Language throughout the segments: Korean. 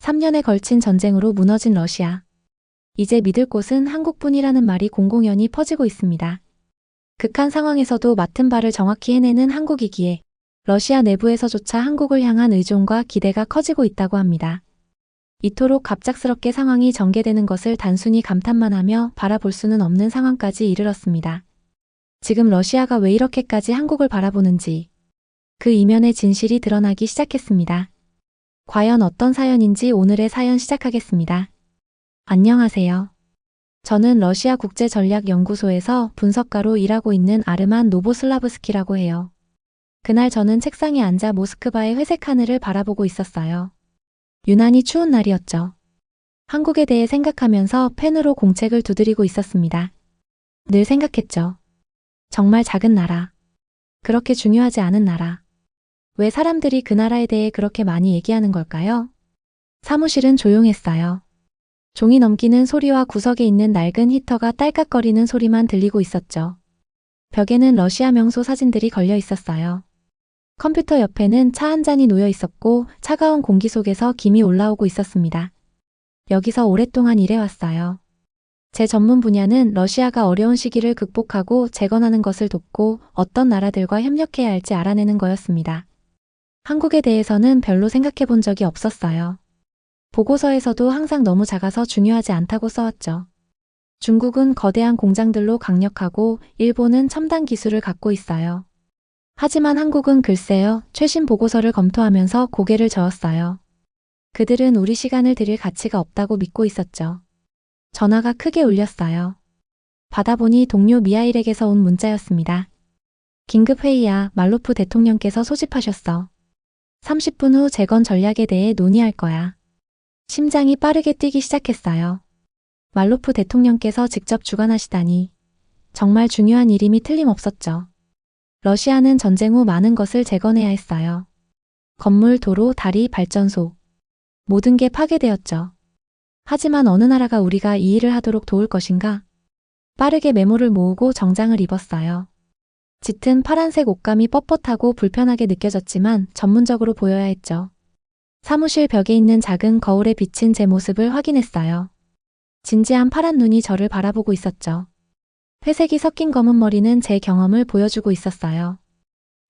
3년에 걸친 전쟁으로 무너진 러시아. 이제 믿을 곳은 한국뿐이라는 말이 공공연히 퍼지고 있습니다. 극한 상황에서도 맡은 바를 정확히 해내는 한국이기에 러시아 내부에서조차 한국을 향한 의존과 기대가 커지고 있다고 합니다. 이토록 갑작스럽게 상황이 전개되는 것을 단순히 감탄만 하며 바라볼 수는 없는 상황까지 이르렀습니다. 지금 러시아가 왜 이렇게까지 한국을 바라보는지 그 이면의 진실이 드러나기 시작했습니다. 과연 어떤 사연인지 오늘의 사연 시작하겠습니다. 안녕하세요. 저는 러시아 국제전략연구소에서 분석가로 일하고 있는 아르만 노보슬라브스키라고 해요. 그날 저는 책상에 앉아 모스크바의 회색 하늘을 바라보고 있었어요. 유난히 추운 날이었죠. 한국에 대해 생각하면서 펜으로 공책을 두드리고 있었습니다. 늘 생각했죠. 정말 작은 나라. 그렇게 중요하지 않은 나라. 왜 사람들이 그 나라에 대해 그렇게 많이 얘기하는 걸까요? 사무실은 조용했어요. 종이 넘기는 소리와 구석에 있는 낡은 히터가 딸깍거리는 소리만 들리고 있었죠. 벽에는 러시아 명소 사진들이 걸려 있었어요. 컴퓨터 옆에는 차 한 잔이 놓여 있었고 차가운 공기 속에서 김이 올라오고 있었습니다. 여기서 오랫동안 일해왔어요. 제 전문 분야는 러시아가 어려운 시기를 극복하고 재건하는 것을 돕고 어떤 나라들과 협력해야 할지 알아내는 거였습니다. 한국에 대해서는 별로 생각해 본 적이 없었어요. 보고서에서도 항상 너무 작아서 중요하지 않다고 써왔죠. 중국은 거대한 공장들로 강력하고 일본은 첨단 기술을 갖고 있어요. 하지만 한국은 글쎄요, 최신 보고서를 검토하면서 고개를 저었어요. 그들은 우리 시간을 들일 가치가 없다고 믿고 있었죠. 전화가 크게 울렸어요. 받아보니 동료 미하일에게서 온 문자였습니다. 긴급회의야, 말로프 대통령께서 소집하셨어. 30분 후 재건 전략에 대해 논의할 거야. 심장이 빠르게 뛰기 시작했어요. 말로프 대통령께서 직접 주관하시다니. 정말 중요한 일임이 틀림없었죠. 러시아는 전쟁 후 많은 것을 재건해야 했어요. 건물, 도로, 다리, 발전소. 모든 게 파괴되었죠. 하지만 어느 나라가 우리가 이 일을 하도록 도울 것인가? 빠르게 메모를 모으고 정장을 입었어요. 짙은 파란색 옷감이 뻣뻣하고 불편하게 느껴졌지만 전문적으로 보여야 했죠. 사무실 벽에 있는 작은 거울에 비친 제 모습을 확인했어요. 진지한 파란 눈이 저를 바라보고 있었죠. 회색이 섞인 검은 머리는 제 경험을 보여주고 있었어요.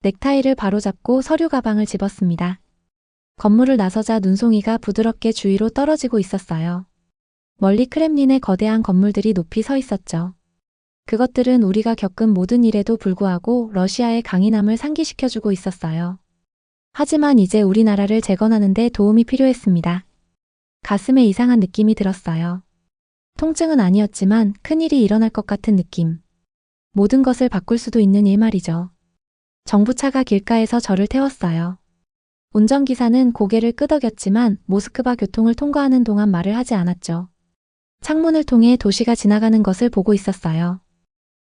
넥타이를 바로잡고 서류 가방을 집었습니다. 건물을 나서자 눈송이가 부드럽게 주위로 떨어지고 있었어요. 멀리 크렘린의 거대한 건물들이 높이 서 있었죠. 그것들은 우리가 겪은 모든 일에도 불구하고 러시아의 강인함을 상기시켜주고 있었어요. 하지만 이제 우리나라를 재건하는 데 도움이 필요했습니다. 가슴에 이상한 느낌이 들었어요. 통증은 아니었지만 큰일이 일어날 것 같은 느낌. 모든 것을 바꿀 수도 있는 일 말이죠. 정부차가 길가에서 저를 태웠어요. 운전기사는 고개를 끄덕였지만 모스크바 교통을 통과하는 동안 말을 하지 않았죠. 창문을 통해 도시가 지나가는 것을 보고 있었어요.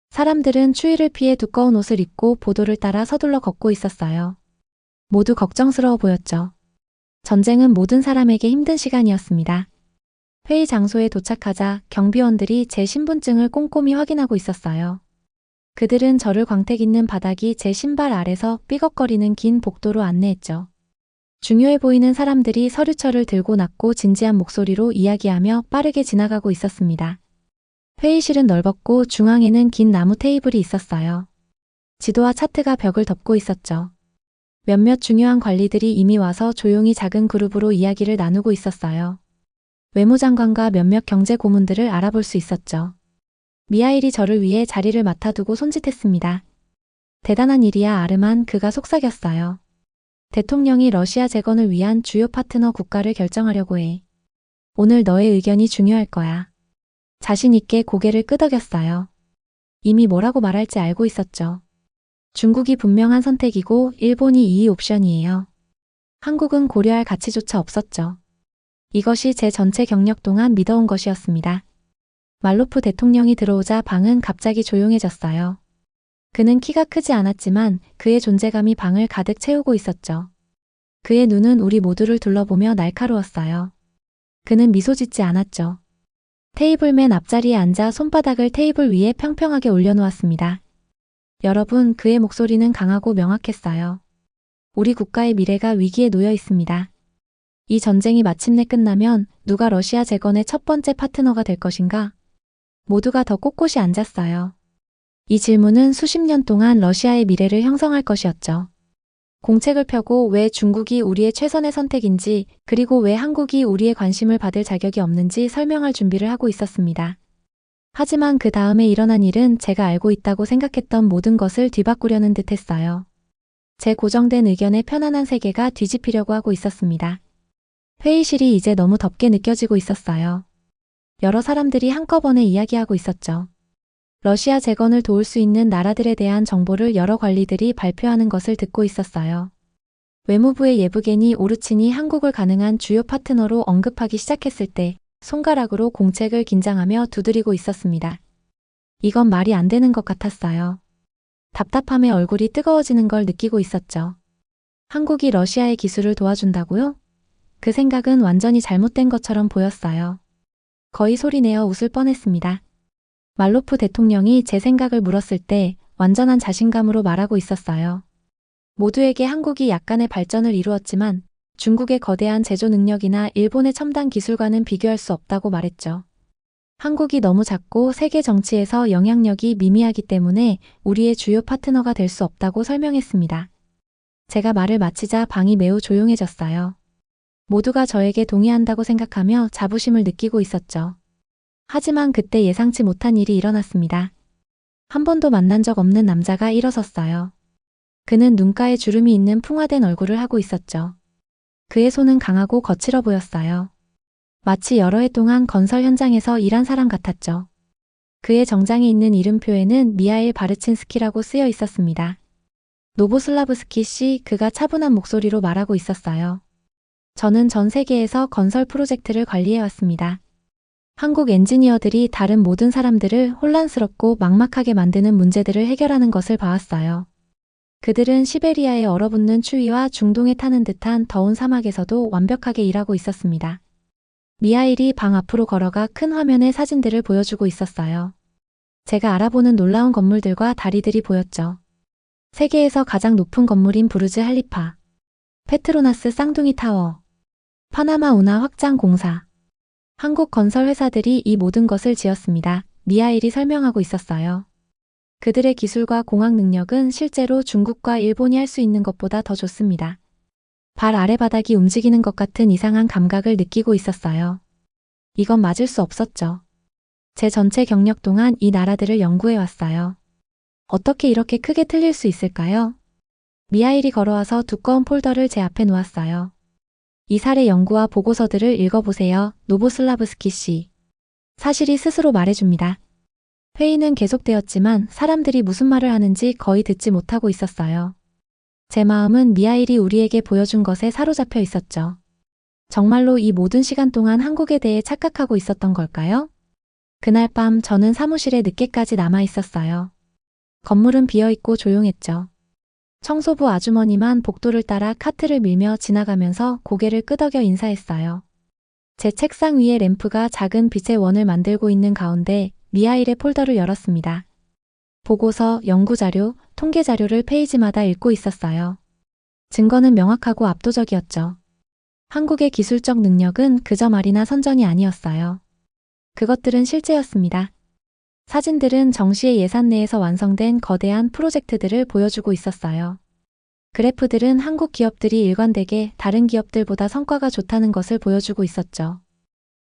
사람들은 추위를 피해 두꺼운 옷을 입고 보도를 따라 서둘러 걷고 있었어요. 모두 걱정스러워 보였죠. 전쟁은 모든 사람에게 힘든 시간이었습니다. 회의 장소에 도착하자 경비원들이 제 신분증을 꼼꼼히 확인하고 있었어요. 그들은 저를 광택 있는 바닥이 제 신발 아래서 삐걱거리는 긴 복도로 안내했죠. 중요해 보이는 사람들이 서류철을 들고 낮고 진지한 목소리로 이야기하며 빠르게 지나가고 있었습니다. 회의실은 넓었고 중앙에는 긴 나무 테이블이 있었어요. 지도와 차트가 벽을 덮고 있었죠. 몇몇 중요한 관리들이 이미 와서 조용히 작은 그룹으로 이야기를 나누고 있었어요. 외무장관과 몇몇 경제 고문들을 알아볼 수 있었죠. 미하일이 저를 위해 자리를 맡아두고 손짓했습니다. 대단한 일이야 아르만, 그가 속삭였어요. 대통령이 러시아 재건을 위한 주요 파트너 국가를 결정하려고 해. 오늘 너의 의견이 중요할 거야. 자신 있게 고개를 끄덕였어요. 이미 뭐라고 말할지 알고 있었죠. 중국이 분명한 선택이고 일본이 2위 옵션이에요. 한국은 고려할 가치조차 없었죠. 이것이 제 전체 경력 동안 믿어온 것이었습니다. 말로프 대통령이 들어오자 방은 갑자기 조용해졌어요. 그는 키가 크지 않았지만 그의 존재감이 방을 가득 채우고 있었죠. 그의 눈은 우리 모두를 둘러보며 날카로웠어요. 그는 미소 짓지 않았죠. 테이블 맨 앞자리에 앉아 손바닥을 테이블 위에 평평하게 올려놓았습니다. 여러분, 그의 목소리는 강하고 명확했어요. 우리 국가의 미래가 위기에 놓여 있습니다. 이 전쟁이 마침내 끝나면 누가 러시아 재건의 첫 번째 파트너가 될 것인가? 모두가 더 꼿꼿이 앉았어요. 이 질문은 수십 년 동안 러시아의 미래를 형성할 것이었죠. 공책을 펴고 왜 중국이 우리의 최선의 선택인지, 그리고 왜 한국이 우리의 관심을 받을 자격이 없는지 설명할 준비를 하고 있었습니다. 하지만 그 다음에 일어난 일은 제가 알고 있다고 생각했던 모든 것을 뒤바꾸려는 듯 했어요. 제 고정된 의견의 편안한 세계가 뒤집히려고 하고 있었습니다. 회의실이 이제 너무 덥게 느껴지고 있었어요. 여러 사람들이 한꺼번에 이야기하고 있었죠. 러시아 재건을 도울 수 있는 나라들에 대한 정보를 여러 관리들이 발표하는 것을 듣고 있었어요. 외무부의 예브게니 오르친이 한국을 가능한 주요 파트너로 언급하기 시작했을 때 손가락으로 공책을 긴장하며 두드리고 있었습니다. 이건 말이 안 되는 것 같았어요. 답답함에 얼굴이 뜨거워지는 걸 느끼고 있었죠. 한국이 러시아의 기술을 도와준다고요? 그 생각은 완전히 잘못된 것처럼 보였어요. 거의 소리내어 웃을 뻔했습니다. 말로프 대통령이 제 생각을 물었을 때 완전한 자신감으로 말하고 있었어요. 모두에게 한국이 약간의 발전을 이루었지만 중국의 거대한 제조 능력이나 일본의 첨단 기술과는 비교할 수 없다고 말했죠. 한국이 너무 작고 세계 정치에서 영향력이 미미하기 때문에 우리의 주요 파트너가 될 수 없다고 설명했습니다. 제가 말을 마치자 방이 매우 조용해졌어요. 모두가 저에게 동의한다고 생각하며 자부심을 느끼고 있었죠. 하지만 그때 예상치 못한 일이 일어났습니다. 한 번도 만난 적 없는 남자가 일어섰어요. 그는 눈가에 주름이 있는 풍화된 얼굴을 하고 있었죠. 그의 손은 강하고 거칠어 보였어요. 마치 여러 해 동안 건설 현장에서 일한 사람 같았죠. 그의 정장에 있는 이름표에는 미하일 바르친스키라고 쓰여 있었습니다. 노보슬라브스키 씨, 그가 차분한 목소리로 말하고 있었어요. 저는 전 세계에서 건설 프로젝트를 관리해왔습니다. 한국 엔지니어들이 다른 모든 사람들을 혼란스럽고 막막하게 만드는 문제들을 해결하는 것을 봐왔어요. 그들은 시베리아의 얼어붙는 추위와 중동에 타는 듯한 더운 사막에서도 완벽하게 일하고 있었습니다. 미하일이 방 앞으로 걸어가 큰 화면에 사진들을 보여주고 있었어요. 제가 알아보는 놀라운 건물들과 다리들이 보였죠. 세계에서 가장 높은 건물인 부르즈 할리파, 페트로나스 쌍둥이 타워, 파나마 운하 확장 공사. 한국 건설 회사들이 이 모든 것을 지었습니다. 미하일이 설명하고 있었어요. 그들의 기술과 공학 능력은 실제로 중국과 일본이 할 수 있는 것보다 더 좋습니다. 발 아래 바닥이 움직이는 것 같은 이상한 감각을 느끼고 있었어요. 이건 맞을 수 없었죠. 제 전체 경력 동안 이 나라들을 연구해 왔어요. 어떻게 이렇게 크게 틀릴 수 있을까요? 미하일이 걸어와서 두꺼운 폴더를 제 앞에 놓았어요. 이 사례 연구와 보고서들을 읽어보세요. 노보슬라브스키 씨. 사실이 스스로 말해줍니다. 회의는 계속되었지만 사람들이 무슨 말을 하는지 거의 듣지 못하고 있었어요. 제 마음은 미하일이 우리에게 보여준 것에 사로잡혀 있었죠. 정말로 이 모든 시간 동안 한국에 대해 착각하고 있었던 걸까요? 그날 밤 저는 사무실에 늦게까지 남아 있었어요. 건물은 비어있고 조용했죠. 청소부 아주머니만 복도를 따라 카트를 밀며 지나가면서 고개를 끄덕여 인사했어요. 제 책상 위에 램프가 작은 빛의 원을 만들고 있는 가운데 미하일의 폴더를 열었습니다. 보고서, 연구자료, 통계자료를 페이지마다 읽고 있었어요. 증거는 명확하고 압도적이었죠. 한국의 기술적 능력은 그저 말이나 선전이 아니었어요. 그것들은 실제였습니다. 사진들은 정시의 예산 내에서 완성된 거대한 프로젝트들을 보여주고 있었어요. 그래프들은 한국 기업들이 일관되게 다른 기업들보다 성과가 좋다는 것을 보여주고 있었죠.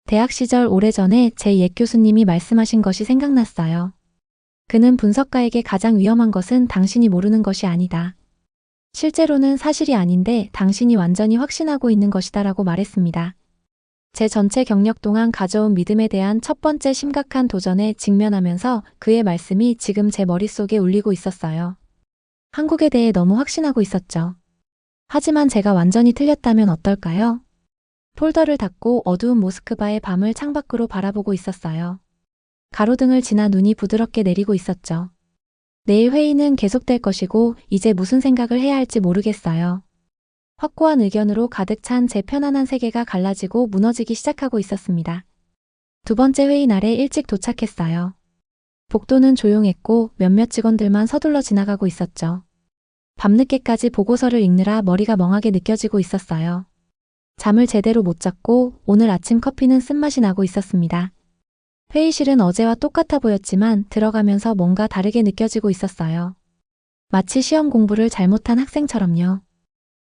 대학 시절 오래전에 제 옛 교수님이 말씀하신 것이 생각났어요. 그는 분석가에게 가장 위험한 것은 당신이 모르는 것이 아니다. 실제로는 사실이 아닌데 당신이 완전히 확신하고 있는 것이다라고 말했습니다. 제 전체 경력 동안 가져온 믿음에 대한 첫 번째 심각한 도전에 직면하면서 그의 말씀이 지금 제 머릿속에 울리고 있었어요. 한국에 대해 너무 확신하고 있었죠. 하지만 제가 완전히 틀렸다면 어떨까요? 폴더를 닫고 어두운 모스크바의 밤을 창밖으로 바라보고 있었어요. 가로등을 지나 눈이 부드럽게 내리고 있었죠. 내일 회의는 계속될 것이고 이제 무슨 생각을 해야 할지 모르겠어요. 확고한 의견으로 가득 찬 제 편안한 세계가 갈라지고 무너지기 시작하고 있었습니다. 두 번째 회의 날에 일찍 도착했어요. 복도는 조용했고 몇몇 직원들만 서둘러 지나가고 있었죠. 밤늦게까지 보고서를 읽느라 머리가 멍하게 느껴지고 있었어요. 잠을 제대로 못 잤고 오늘 아침 커피는 쓴맛이 나고 있었습니다. 회의실은 어제와 똑같아 보였지만 들어가면서 뭔가 다르게 느껴지고 있었어요. 마치 시험 공부를 잘못한 학생처럼요.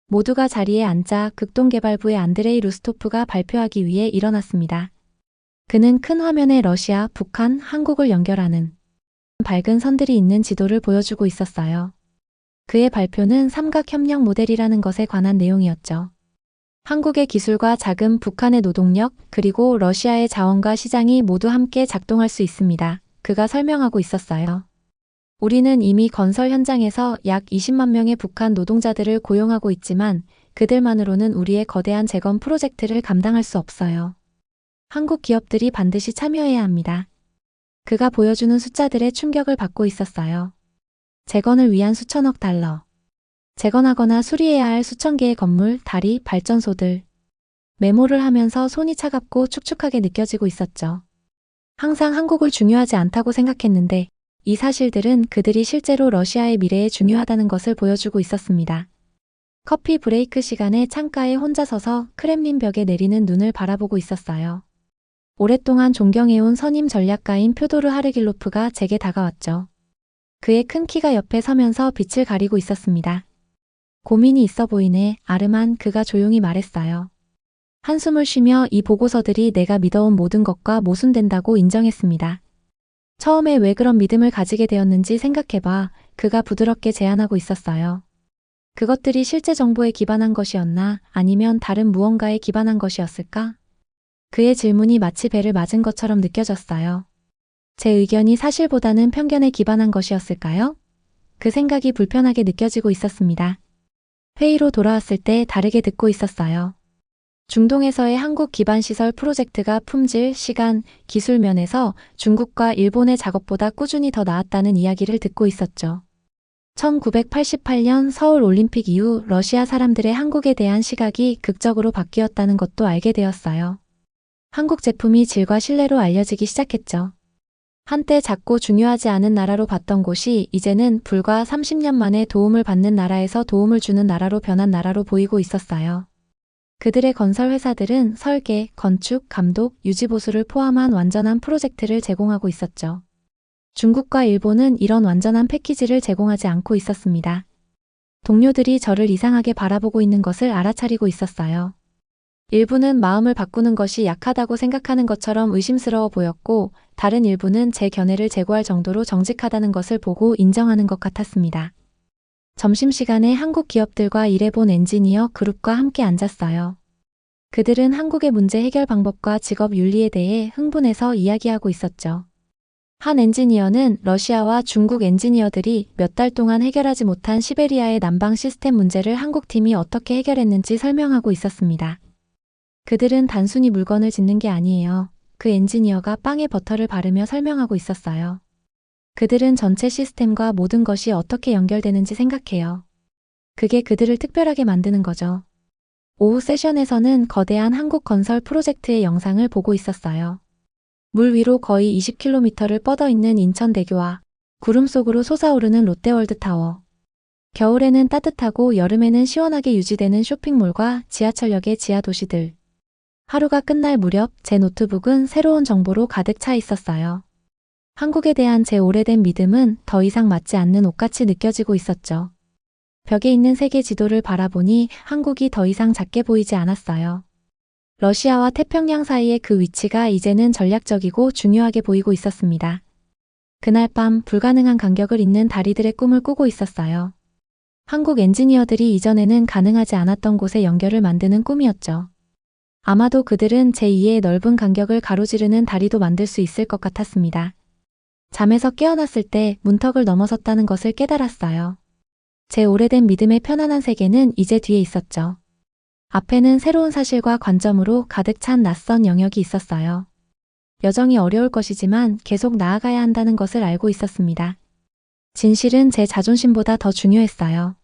모두가 자리에 앉아 극동개발부의 안드레이 루스토프가 발표하기 위해 일어났습니다. 그는 큰 화면에 러시아, 북한, 한국을 연결하는 밝은 선들이 있는 지도를 보여주고 있었어요. 그의 발표는 삼각협력 모델이라는 것에 관한 내용이었죠. 한국의 기술과 자금, 북한의 노동력, 그리고 러시아의 자원과 시장이 모두 함께 작동할 수 있습니다. 그가 설명하고 있었어요. 우리는 이미 건설 현장에서 약 20만 명의 북한 노동자들을 고용하고 있지만 그들만으로는 우리의 거대한 재건 프로젝트를 감당할 수 없어요. 한국 기업들이 반드시 참여해야 합니다. 그가 보여주는 숫자들의 충격을 받고 있었어요. 재건을 위한 수천억 달러. 재건하거나 수리해야 할 수천 개의 건물, 다리, 발전소들. 메모를 하면서 손이 차갑고 축축하게 느껴지고 있었죠. 항상 한국을 중요하지 않다고 생각했는데 이 사실들은 그들이 실제로 러시아의 미래에 중요하다는 것을 보여주고 있었습니다. 커피 브레이크 시간에 창가에 혼자 서서 크렘린 벽에 내리는 눈을 바라보고 있었어요. 오랫동안 존경해온 선임 전략가인 표도르 하르길로프가 제게 다가왔죠. 그의 큰 키가 옆에 서면서 빛을 가리고 있었습니다. 고민이 있어 보이네, 아르만, 그가 조용히 말했어요. 한숨을 쉬며 이 보고서들이 내가 믿어온 모든 것과 모순된다고 인정했습니다. 처음에 왜 그런 믿음을 가지게 되었는지 생각해봐, 그가 부드럽게 제안하고 있었어요. 그것들이 실제 정보에 기반한 것이었나, 아니면 다른 무언가에 기반한 것이었을까? 그의 질문이 마치 배를 맞은 것처럼 느껴졌어요. 제 의견이 사실보다는 편견에 기반한 것이었을까요? 그 생각이 불편하게 느껴지고 있었습니다. 회의로 돌아왔을 때 다르게 듣고 있었어요. 중동에서의 한국 기반 시설 프로젝트가 품질, 시간, 기술 면에서 중국과 일본의 작업보다 꾸준히 더 나았다는 이야기를 듣고 있었죠. 1988년 서울 올림픽 이후 러시아 사람들의 한국에 대한 시각이 극적으로 바뀌었다는 것도 알게 되었어요. 한국 제품이 질과 신뢰로 알려지기 시작했죠. 한때 작고 중요하지 않은 나라로 봤던 곳이 이제는 불과 30년 만에 도움을 받는 나라에서 도움을 주는 나라로 변한 나라로 보이고 있었어요. 그들의 건설 회사들은 설계, 건축, 감독, 유지보수를 포함한 완전한 프로젝트를 제공하고 있었죠. 중국과 일본은 이런 완전한 패키지를 제공하지 않고 있었습니다. 동료들이 저를 이상하게 바라보고 있는 것을 알아차리고 있었어요. 일부는 마음을 바꾸는 것이 약하다고 생각하는 것처럼 의심스러워 보였고, 다른 일부는 제 견해를 제고할 정도로 정직하다는 것을 보고 인정하는 것 같았습니다. 점심시간에 한국 기업들과 일해본 엔지니어 그룹과 함께 앉았어요. 그들은 한국의 문제 해결 방법과 직업 윤리에 대해 흥분해서 이야기하고 있었죠. 한 엔지니어는 러시아와 중국 엔지니어들이 몇 달 동안 해결하지 못한 시베리아의 난방 시스템 문제를 한국팀이 어떻게 해결했는지 설명하고 있었습니다. 그들은 단순히 물건을 짓는 게 아니에요. 그 엔지니어가 빵에 버터를 바르며 설명하고 있었어요. 그들은 전체 시스템과 모든 것이 어떻게 연결되는지 생각해요. 그게 그들을 특별하게 만드는 거죠. 오후 세션에서는 거대한 한국 건설 프로젝트의 영상을 보고 있었어요. 물 위로 거의 20km를 뻗어 있는 인천대교와 구름 속으로 솟아오르는 롯데월드타워. 겨울에는 따뜻하고 여름에는 시원하게 유지되는 쇼핑몰과 지하철역의 지하도시들. 하루가 끝날 무렵 제 노트북은 새로운 정보로 가득 차 있었어요. 한국에 대한 제 오래된 믿음은 더 이상 맞지 않는 옷같이 느껴지고 있었죠. 벽에 있는 세계 지도를 바라보니 한국이 더 이상 작게 보이지 않았어요. 러시아와 태평양 사이의 그 위치가 이제는 전략적이고 중요하게 보이고 있었습니다. 그날 밤 불가능한 간격을 잇는 다리들의 꿈을 꾸고 있었어요. 한국 엔지니어들이 이전에는 가능하지 않았던 곳의 연결을 만드는 꿈이었죠. 아마도 그들은 제2의 넓은 간격을 가로지르는 다리도 만들 수 있을 것 같았습니다. 잠에서 깨어났을 때 문턱을 넘어섰다는 것을 깨달았어요. 제 오래된 믿음의 편안한 세계는 이제 뒤에 있었죠. 앞에는 새로운 사실과 관점으로 가득 찬 낯선 영역이 있었어요. 여정이 어려울 것이지만 계속 나아가야 한다는 것을 알고 있었습니다. 진실은 제 자존심보다 더 중요했어요.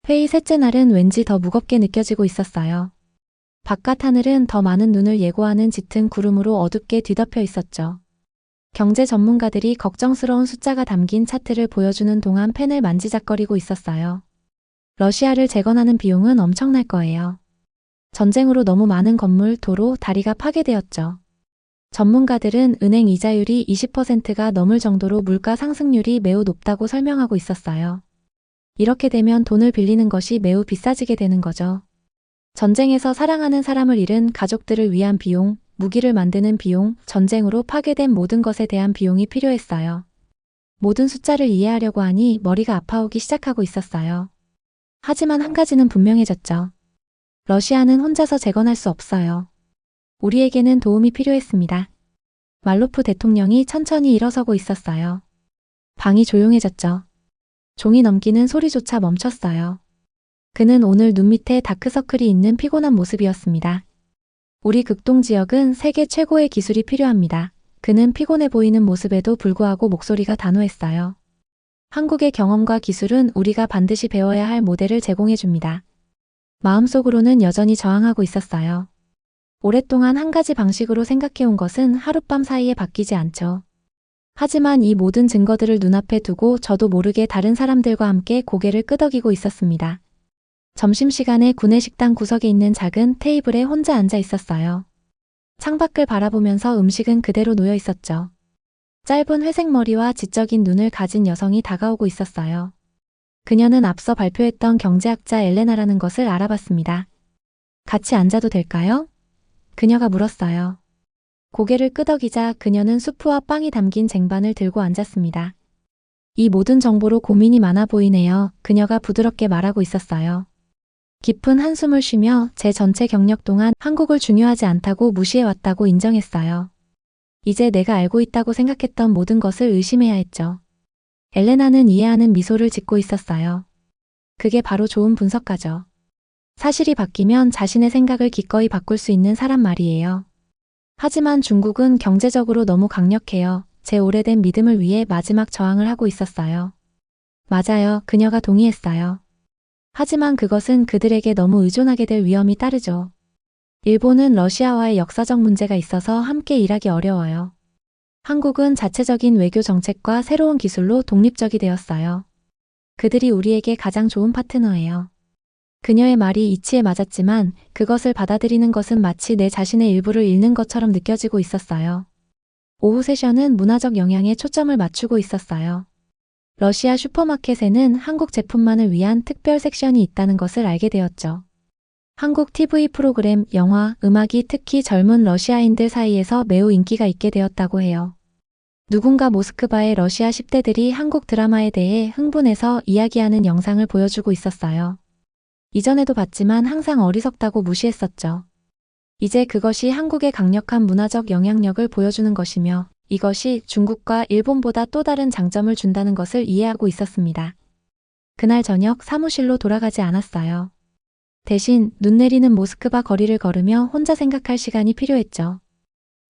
회의 셋째 날은 왠지 더 무겁게 느껴지고 있었어요. 바깥 하늘은 더 많은 눈을 예고하는 짙은 구름으로 어둡게 뒤덮여 있었죠. 경제 전문가들이 걱정스러운 숫자가 담긴 차트를 보여주는 동안 펜을 만지작거리고 있었어요. 러시아를 재건하는 비용은 엄청날 거예요. 전쟁으로 너무 많은 건물, 도로, 다리가 파괴되었죠. 전문가들은 은행 이자율이 20%가 넘을 정도로 물가 상승률이 매우 높다고 설명하고 있었어요. 이렇게 되면 돈을 빌리는 것이 매우 비싸지게 되는 거죠. 전쟁에서 사랑하는 사람을 잃은 가족들을 위한 비용, 무기를 만드는 비용, 전쟁으로 파괴된 모든 것에 대한 비용이 필요했어요. 모든 숫자를 이해하려고 하니 머리가 아파오기 시작하고 있었어요. 하지만 한 가지는 분명해졌죠. 러시아는 혼자서 재건할 수 없어요. 우리에게는 도움이 필요했습니다. 말로프 대통령이 천천히 일어서고 있었어요. 방이 조용해졌죠. 종이 넘기는 소리조차 멈췄어요. 그는 오늘 눈 밑에 다크서클이 있는 피곤한 모습이었습니다. 우리 극동 지역은 세계 최고의 기술이 필요합니다. 그는 피곤해 보이는 모습에도 불구하고 목소리가 단호했어요. 한국의 경험과 기술은 우리가 반드시 배워야 할 모델을 제공해 줍니다. 마음속으로는 여전히 저항하고 있었어요. 오랫동안 한 가지 방식으로 생각해온 것은 하룻밤 사이에 바뀌지 않죠. 하지만 이 모든 증거들을 눈앞에 두고 저도 모르게 다른 사람들과 함께 고개를 끄덕이고 있었습니다. 점심시간에 구내식당 구석에 있는 작은 테이블에 혼자 앉아 있었어요. 창밖을 바라보면서 음식은 그대로 놓여 있었죠. 짧은 회색 머리와 지적인 눈을 가진 여성이 다가오고 있었어요. 그녀는 앞서 발표했던 경제학자 엘레나라는 것을 알아봤습니다. 같이 앉아도 될까요? 그녀가 물었어요. 고개를 끄덕이자 그녀는 수프와 빵이 담긴 쟁반을 들고 앉았습니다. 이 모든 정보로 고민이 많아 보이네요. 그녀가 부드럽게 말하고 있었어요. 깊은 한숨을 쉬며 제 전체 경력 동안 한국을 중요하지 않다고 무시해왔다고 인정했어요. 이제 내가 알고 있다고 생각했던 모든 것을 의심해야 했죠. 엘레나는 이해하는 미소를 짓고 있었어요. 그게 바로 좋은 분석가죠. 사실이 바뀌면 자신의 생각을 기꺼이 바꿀 수 있는 사람 말이에요. 하지만 중국은 경제적으로 너무 강력해요. 제 오래된 믿음을 위해 마지막 저항을 하고 있었어요. 맞아요. 그녀가 동의했어요. 하지만 그것은 그들에게 너무 의존하게 될 위험이 따르죠. 일본은 러시아와의 역사적 문제가 있어서 함께 일하기 어려워요. 한국은 자체적인 외교 정책과 새로운 기술로 독립적이 되었어요. 그들이 우리에게 가장 좋은 파트너예요. 그녀의 말이 이치에 맞았지만 그것을 받아들이는 것은 마치 내 자신의 일부를 잃는 것처럼 느껴지고 있었어요. 오후 세션은 문화적 영향에 초점을 맞추고 있었어요. 러시아 슈퍼마켓에는 한국 제품만을 위한 특별 섹션이 있다는 것을 알게 되었죠. 한국 TV 프로그램, 영화, 음악이 특히 젊은 러시아인들 사이에서 매우 인기가 있게 되었다고 해요. 누군가 모스크바의 러시아 10대들이 한국 드라마에 대해 흥분해서 이야기하는 영상을 보여주고 있었어요. 이전에도 봤지만 항상 어리석다고 무시했었죠. 이제 그것이 한국의 강력한 문화적 영향력을 보여주는 것이며 이것이 중국과 일본보다 또 다른 장점을 준다는 것을 이해하고 있었습니다. 그날 저녁 사무실로 돌아가지 않았어요. 대신 눈 내리는 모스크바 거리를 걸으며 혼자 생각할 시간이 필요했죠.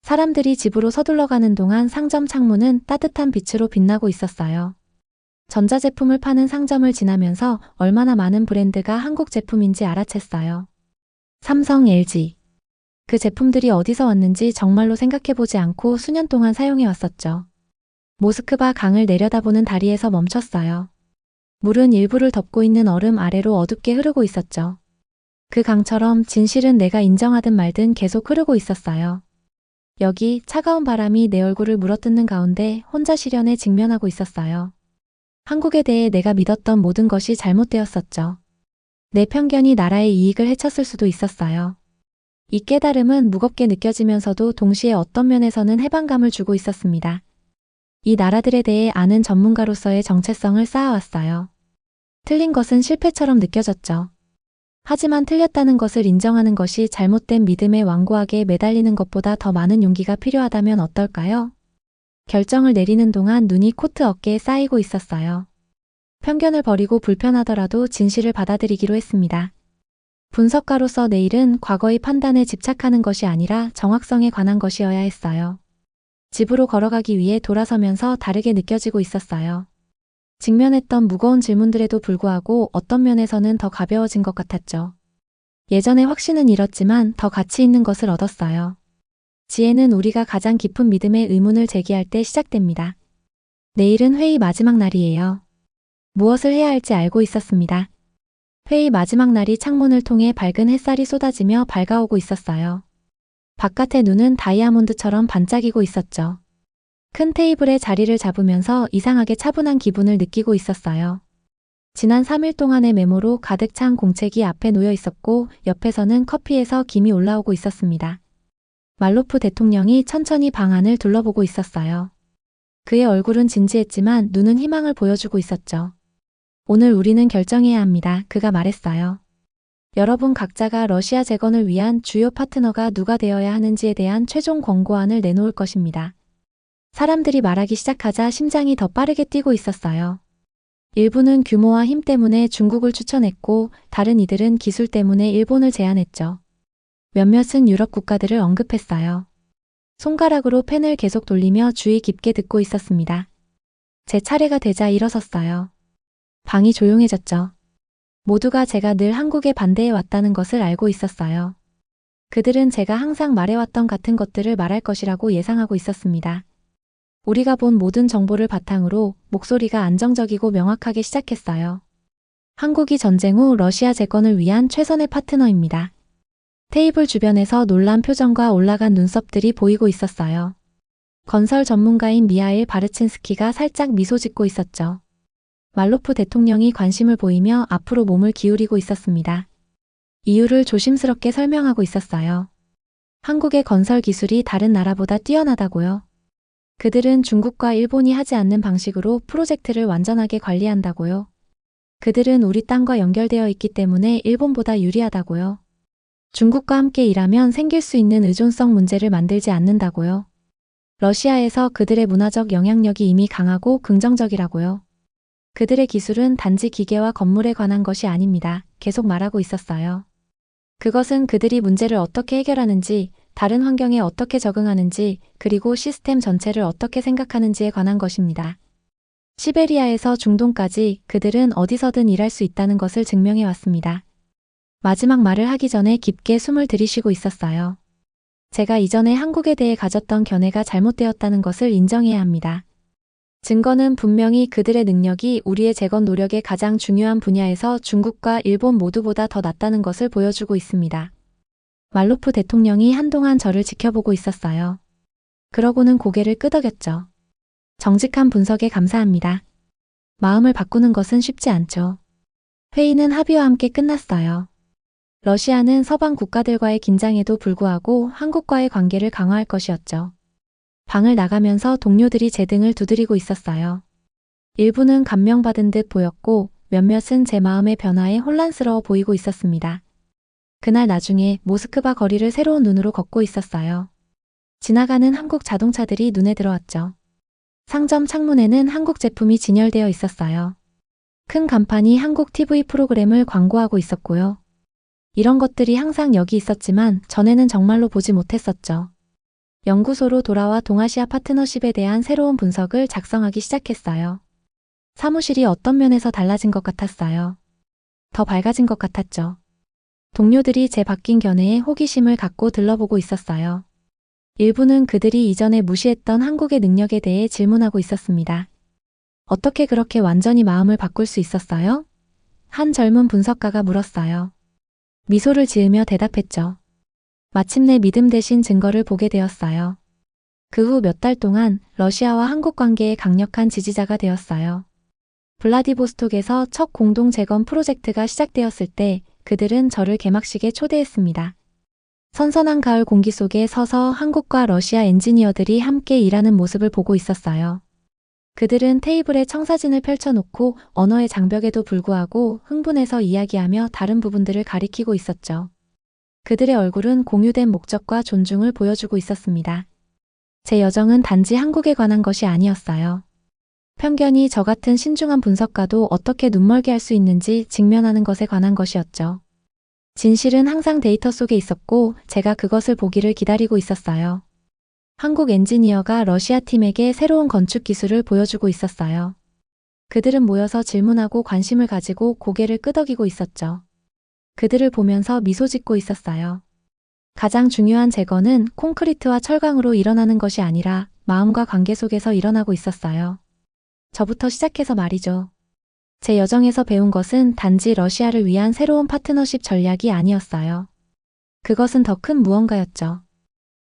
사람들이 집으로 서둘러 가는 동안 상점 창문은 따뜻한 빛으로 빛나고 있었어요. 전자제품을 파는 상점을 지나면서 얼마나 많은 브랜드가 한국 제품인지 알아챘어요. 삼성, LG. 그 제품들이 어디서 왔는지 정말로 생각해보지 않고 수년 동안 사용해왔었죠. 모스크바 강을 내려다보는 다리에서 멈췄어요. 물은 일부를 덮고 있는 얼음 아래로 어둡게 흐르고 있었죠. 그 강처럼 진실은 내가 인정하든 말든 계속 흐르고 있었어요. 여기 차가운 바람이 내 얼굴을 물어뜯는 가운데 혼자 시련에 직면하고 있었어요. 한국에 대해 내가 믿었던 모든 것이 잘못되었었죠. 내 편견이 나라의 이익을 해쳤을 수도 있었어요. 이 깨달음은 무겁게 느껴지면서도 동시에 어떤 면에서는 해방감을 주고 있었습니다. 이 나라들에 대해 아는 전문가로서의 정체성을 쌓아왔어요. 틀린 것은 실패처럼 느껴졌죠. 하지만 틀렸다는 것을 인정하는 것이 잘못된 믿음에 완고하게 매달리는 것보다 더 많은 용기가 필요하다면 어떨까요? 결정을 내리는 동안 눈이 코트 어깨에 쌓이고 있었어요. 편견을 버리고 불편하더라도 진실을 받아들이기로 했습니다. 분석가로서 내일은 과거의 판단에 집착하는 것이 아니라 정확성에 관한 것이어야 했어요. 집으로 걸어가기 위해 돌아서면서 다르게 느껴지고 있었어요. 직면했던 무거운 질문들에도 불구하고 어떤 면에서는 더 가벼워진 것 같았죠. 예전의 확신은 잃었지만 더 가치 있는 것을 얻었어요. 지혜는 우리가 가장 깊은 믿음의 의문을 제기할 때 시작됩니다. 내일은 회의 마지막 날이에요. 무엇을 해야 할지 알고 있었습니다. 회의 마지막 날이 창문을 통해 밝은 햇살이 쏟아지며 밝아오고 있었어요. 바깥의 눈은 다이아몬드처럼 반짝이고 있었죠. 큰 테이블에 자리를 잡으면서 이상하게 차분한 기분을 느끼고 있었어요. 지난 3일 동안의 메모로 가득 찬 공책이 앞에 놓여 있었고 옆에서는 커피에서 김이 올라오고 있었습니다. 말로프 대통령이 천천히 방 안을 둘러보고 있었어요. 그의 얼굴은 진지했지만 눈은 희망을 보여주고 있었죠. 오늘 우리는 결정해야 합니다. 그가 말했어요. 여러분 각자가 러시아 재건을 위한 주요 파트너가 누가 되어야 하는지에 대한 최종 권고안을 내놓을 것입니다. 사람들이 말하기 시작하자 심장이 더 빠르게 뛰고 있었어요. 일부는 규모와 힘 때문에 중국을 추천했고 다른 이들은 기술 때문에 일본을 제안했죠. 몇몇은 유럽 국가들을 언급했어요. 손가락으로 펜을 계속 돌리며 주의 깊게 듣고 있었습니다. 제 차례가 되자 일어섰어요. 방이 조용해졌죠. 모두가 제가 늘 한국에 반대해 왔다는 것을 알고 있었어요. 그들은 제가 항상 말해왔던 같은 것들을 말할 것이라고 예상하고 있었습니다. 우리가 본 모든 정보를 바탕으로 목소리가 안정적이고 명확하게 시작했어요. 한국이 전쟁 후 러시아 재건을 위한 최선의 파트너입니다. 테이블 주변에서 놀란 표정과 올라간 눈썹들이 보이고 있었어요. 건설 전문가인 미하일 바르친스키가 살짝 미소 짓고 있었죠. 말로프 대통령이 관심을 보이며 앞으로 몸을 기울이고 있었습니다. 이유를 조심스럽게 설명하고 있었어요. 한국의 건설 기술이 다른 나라보다 뛰어나다고요. 그들은 중국과 일본이 하지 않는 방식으로 프로젝트를 완전하게 관리한다고요. 그들은 우리 땅과 연결되어 있기 때문에 일본보다 유리하다고요. 중국과 함께 일하면 생길 수 있는 의존성 문제를 만들지 않는다고요. 러시아에서 그들의 문화적 영향력이 이미 강하고 긍정적이라고요. 그들의 기술은 단지 기계와 건물에 관한 것이 아닙니다. 계속 말하고 있었어요. 그것은 그들이 문제를 어떻게 해결하는지, 다른 환경에 어떻게 적응하는지, 그리고 시스템 전체를 어떻게 생각하는지에 관한 것입니다. 시베리아에서 중동까지 그들은 어디서든 일할 수 있다는 것을 증명해 왔습니다. 마지막 말을 하기 전에 깊게 숨을 들이쉬고 있었어요. 제가 이전에 한국에 대해 가졌던 견해가 잘못되었다는 것을 인정해야 합니다. 증거는 분명히 그들의 능력이 우리의 재건 노력의 가장 중요한 분야에서 중국과 일본 모두보다 더 낫다는 것을 보여주고 있습니다. 말로프 대통령이 한동안 저를 지켜보고 있었어요. 그러고는 고개를 끄덕였죠. 정직한 분석에 감사합니다. 마음을 바꾸는 것은 쉽지 않죠. 회의는 합의와 함께 끝났어요. 러시아는 서방 국가들과의 긴장에도 불구하고 한국과의 관계를 강화할 것이었죠. 방을 나가면서 동료들이 제 등을 두드리고 있었어요. 일부는 감명받은 듯 보였고 몇몇은 제 마음의 변화에 혼란스러워 보이고 있었습니다. 그날 나중에 모스크바 거리를 새로운 눈으로 걷고 있었어요. 지나가는 한국 자동차들이 눈에 들어왔죠. 상점 창문에는 한국 제품이 진열되어 있었어요. 큰 간판이 한국 TV 프로그램을 광고하고 있었고요. 이런 것들이 항상 여기 있었지만 전에는 정말로 보지 못했었죠. 연구소로 돌아와 동아시아 파트너십에 대한 새로운 분석을 작성하기 시작했어요. 사무실이 어떤 면에서 달라진 것 같았어요. 더 밝아진 것 같았죠. 동료들이 제 바뀐 견해에 호기심을 갖고 들러보고 있었어요. 일부는 그들이 이전에 무시했던 한국의 능력에 대해 질문하고 있었습니다. 어떻게 그렇게 완전히 마음을 바꿀 수 있었어요? 한 젊은 분석가가 물었어요. 미소를 지으며 대답했죠. 마침내 믿음 대신 증거를 보게 되었어요. 그 후 몇 달 동안 러시아와 한국 관계의 강력한 지지자가 되었어요. 블라디보스톡에서 첫 공동 재건 프로젝트가 시작되었을 때 그들은 저를 개막식에 초대했습니다. 선선한 가을 공기 속에 서서 한국과 러시아 엔지니어들이 함께 일하는 모습을 보고 있었어요. 그들은 테이블에 청사진을 펼쳐놓고 언어의 장벽에도 불구하고 흥분해서 이야기하며 다른 부분들을 가리키고 있었죠. 그들의 얼굴은 공유된 목적과 존중을 보여주고 있었습니다. 제 여정은 단지 한국에 관한 것이 아니었어요. 편견이 저 같은 신중한 분석가도 어떻게 눈멀게 할 수 있는지 직면하는 것에 관한 것이었죠. 진실은 항상 데이터 속에 있었고 제가 그것을 보기를 기다리고 있었어요. 한국 엔지니어가 러시아 팀에게 새로운 건축 기술을 보여주고 있었어요. 그들은 모여서 질문하고 관심을 가지고 고개를 끄덕이고 있었죠. 그들을 보면서 미소 짓고 있었어요. 가장 중요한 재건은 콘크리트와 철강으로 일어나는 것이 아니라 마음과 관계 속에서 일어나고 있었어요. 저부터 시작해서 말이죠. 제 여정에서 배운 것은 단지 러시아를 위한 새로운 파트너십 전략이 아니었어요. 그것은 더 큰 무언가였죠.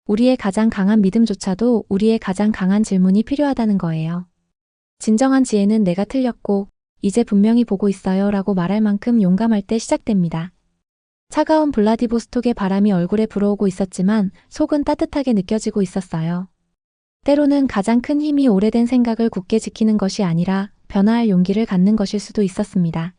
우리의 가장 강한 믿음조차도 우리의 가장 강한 질문이 필요하다는 거예요. 진정한 지혜는 내가 틀렸고 이제 분명히 보고 있어요 라고 말할 만큼 용감할 때 시작됩니다. 차가운 블라디보스톡의 바람이 얼굴에 불어오고 있었지만 속은 따뜻하게 느껴지고 있었어요. 때로는 가장 큰 힘이 오래된 생각을 굳게 지키는 것이 아니라 변화할 용기를 갖는 것일 수도 있었습니다.